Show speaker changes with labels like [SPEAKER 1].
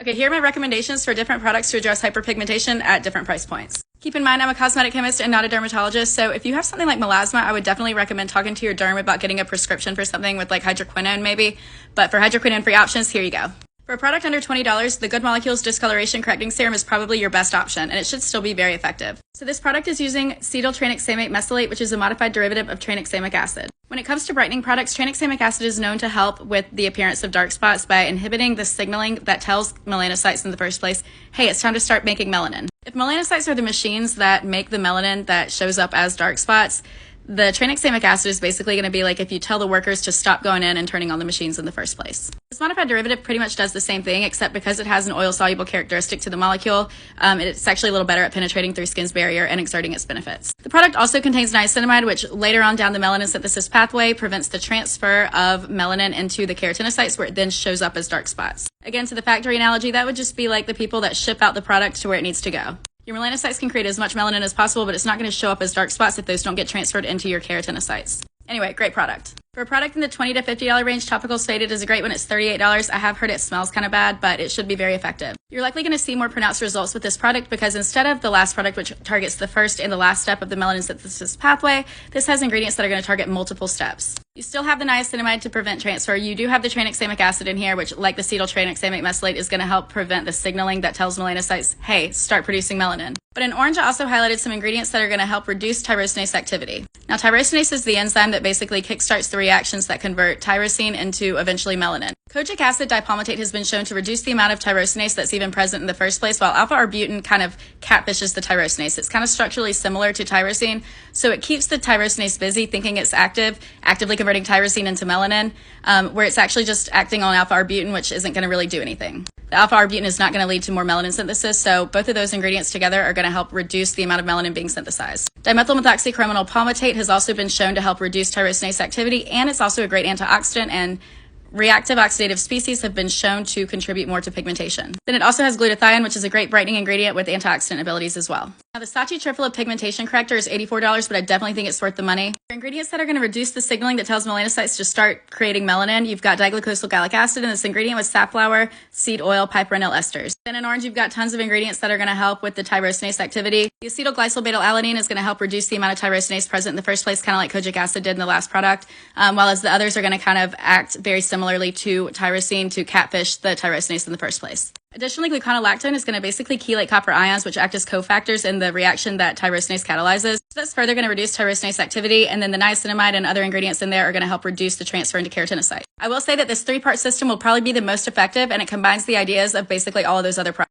[SPEAKER 1] Okay, here are my recommendations for different products to address hyperpigmentation at different price points. Keep in mind, I'm a cosmetic chemist and not a dermatologist, so if you have something like melasma, I would definitely recommend talking to your derm about getting a prescription for something with like hydroquinone maybe, but for hydroquinone-free options, here you go. For a product under $20, the Good Molecules Discoloration Correcting Serum is probably your best option, and it should still be very effective. So this product is using cetyltranexamic mesylate, which is a modified derivative of tranexamic acid. When it comes to brightening products, tranexamic acid is known to help with the appearance of dark spots by inhibiting the signaling that tells melanocytes in the first place, hey, it's time to start making melanin. If melanocytes are the machines that make the melanin that shows up as dark spots, the tranexamic acid is basically going to be like if you tell the workers to stop going in and turning on the machines in the first place. This modified derivative pretty much does the same thing, except because it has an oil-soluble characteristic to the molecule, it's actually a little better at penetrating through skin's barrier and exerting its benefits. The product also contains niacinamide, which later on down the melanin synthesis pathway prevents the transfer of melanin into the keratinocytes, where it then shows up as dark spots. Again, to the factory analogy, that would just be like the people that ship out the product to where it needs to go. Your melanocytes can create as much melanin as possible, but it's not going to show up as dark spots if those don't get transferred into your keratinocytes. Anyway, great product. For a product in the $20 to $50 range, Topical Stated is a great one. It's $38. I have heard it smells kind of bad, but it should be very effective. You're likely going to see more pronounced results with this product because instead of the last product, which targets the first and the last step of the melanin synthesis pathway, this has ingredients that are going to target multiple steps. You still have the niacinamide to prevent transfer. You do have the tranexamic acid in here, which, like the cetyltranexamic mesylate, is going to help prevent the signaling that tells melanocytes, hey, start producing melanin. But in orange, I also highlighted some ingredients that are going to help reduce tyrosinase activity. Now, tyrosinase is the enzyme that basically kickstarts the reactions that convert tyrosine into eventually melanin. Kojic acid dipalmitate has been shown to reduce the amount of tyrosinase that's even present in the first place, while alpha-arbutin kind of catfishes the tyrosinase. It's kind of structurally similar to tyrosine, so it keeps the tyrosinase busy thinking it's actively converting tyrosine into melanin, where it's actually just acting on alpha-arbutin, which isn't going to really do anything. The alpha-arbutin is not going to lead to more melanin synthesis, so both of those ingredients together are going to help reduce the amount of melanin being synthesized. Dimethylmethoxychromanol palmitate has also been shown to help reduce tyrosinase activity, and it's also a great antioxidant, and reactive oxidative species have been shown to contribute more to pigmentation. Then it also has glutathione, which is a great brightening ingredient with antioxidant abilities as well. Now, the Saatchi Triphala Pigmentation Corrector is $84, but I definitely think it's worth the money. For ingredients that are going to reduce the signaling that tells melanocytes to start creating melanin, you've got diglycosyl gallic acid in this ingredient with safflower, seed oil, piperonil esters. Then in orange, you've got tons of ingredients that are going to help with the tyrosinase activity. The acetylglycylbetalanine is going to help reduce the amount of tyrosinase present in the first place, kind of like kojic acid did in the last product, while as the others are going to kind of act very similarly to tyrosine to catfish the tyrosinase in the first place. Additionally, gluconolactone is going to basically chelate copper ions, which act as cofactors in the reaction that tyrosinase catalyzes. So that's further going to reduce tyrosinase activity, and then the niacinamide and other ingredients in there are going to help reduce the transfer into keratinocyte. I will say that this three-part system will probably be the most effective, and it combines the ideas of basically all of those other products.